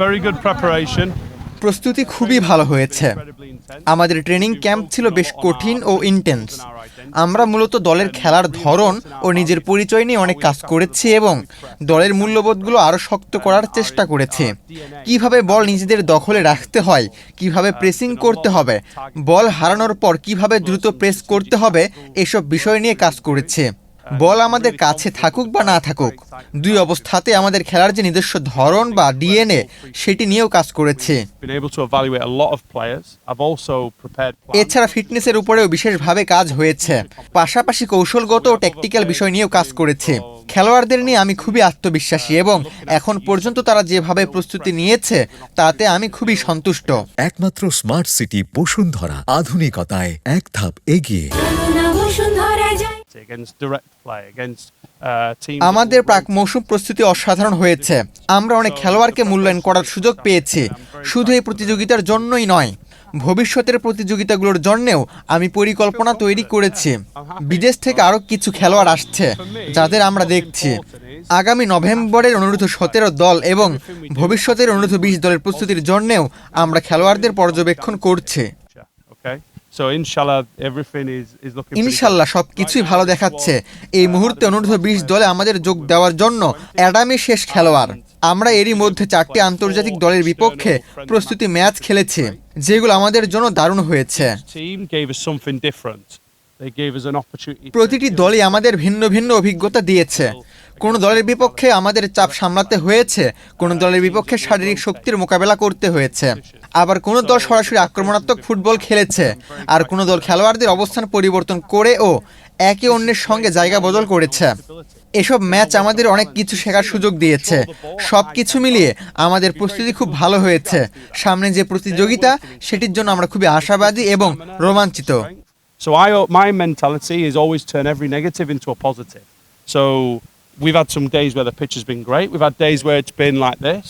Very good preparation. প্রস্তুতি খুবই ভালো হয়েছে। আমাদের ট্রেনিং ক্যাম্প ছিল বেশ কঠিন ও ইন্টেন্স। আমরা মূলত দলের খেলার ধরন ও নিজের পরিচয় নিয়ে অনেক কাজ করেছি এবং দলের মূল্যবোধগুলো আরও শক্ত করার চেষ্টা করেছি। কিভাবে বল নিজেদের দখলে রাখতে হয়, কিভাবে প্রেসিং করতে হবে, বল হারানোর পর কিভাবে দ্রুত প্রেস করতে হবে, এসব বিষয় নিয়ে কাজ করেছি। বল আমাদের কাছে থাকুক বা না থাকুক, দুই অবস্থাতে আমাদের খেলার যে নিজস্ব ধরন বা ডিএনএ, সেটি নিয়েও কাজ করেছি। এছাড়া ফিটনেসের উপরেও বিশেষভাবে কাজ হয়েছে। পাশাপাশি কৌশলগত ও ট্যাকটিক্যাল বিষয় নিয়েও কাজ করেছি। খেলোয়াড়দের নিয়ে আমি খুবই আত্মবিশ্বাসী এবং এখন পর্যন্ত তারা যেভাবে প্রস্তুতি নিয়েছে তাতে আমি খুবই সন্তুষ্ট। একমাত্র স্মার্ট সিটি বসুন্ধরা, আধুনিকতায় এক ধাপ এগিয়ে। আমাদের প্রাক মৌসুম প্রস্তুতি অসাধারণ হয়েছে। আমরা অনেক খেলোয়াড়কে মূল্যায়ন করার সুযোগ পেয়েছি, শুধু এই প্রতিযোগিতার জন্যই নয়, ভবিষ্যতের প্রতিযোগিতাগুলোর জন্যেও আমি পরিকল্পনা তৈরি করেছি। বিদেশ থেকে আরও কিছু খেলোয়াড় আসছে যাদের আমরা দেখছি। আগামী নভেম্বরের অনূর্ধ্ব-17 দল এবং ভবিষ্যতের অনূর্ধ্ব-20 দলের প্রস্তুতির জন্যেও আমরা খেলোয়াড়দের পর্যবেক্ষণ করছি। ইনশাল্লাহ সবকিছুই ভালো দেখাচ্ছে। এই মুহূর্তে অনূর্ধ্ব-20 দলে আমাদের যোগ দেওয়ার জন্য অ্যাডামই শেষ খেলোয়াড়। আমরা এরই মধ্যে 4টি আন্তর্জাতিক দলের বিপক্ষে প্রস্তুতি ম্যাচ খেলেছি, যেগুলো আমাদের জন্য দারুণ হয়েছে। প্রতিটি দলই আমাদের ভিন্ন ভিন্ন অভিজ্ঞতা দিয়েছে। কোনো দলের বিপক্ষে আমাদের চাপ সামলাতে হয়েছে, কোনো দলের বিপক্ষে শারীরিক শক্তির মোকাবেলা করতে হয়েছে, আবার কোনো দল সরাসরি আক্রমণাত্মক ফুটবল খেলেছে, আর কোনো দল খেলোয়াড়দের অবস্থান পরিবর্তন করে ও একে অন্যের সঙ্গে জায়গা বদল করেছে। এসব ম্যাচ আমাদের অনেক কিছু শেখার সুযোগ দিয়েছে। সব কিছু মিলিয়ে আমাদের প্রস্তুতি খুব ভালো হয়েছে। সামনে যে প্রতিযোগিতা, সেটির জন্য আমরা খুবই আশাবাদী এবং রোমাঞ্চিত। My mentality is always turn every negative into a positive. So we've had some days where the pitch has been great. We've had days where it's been like this.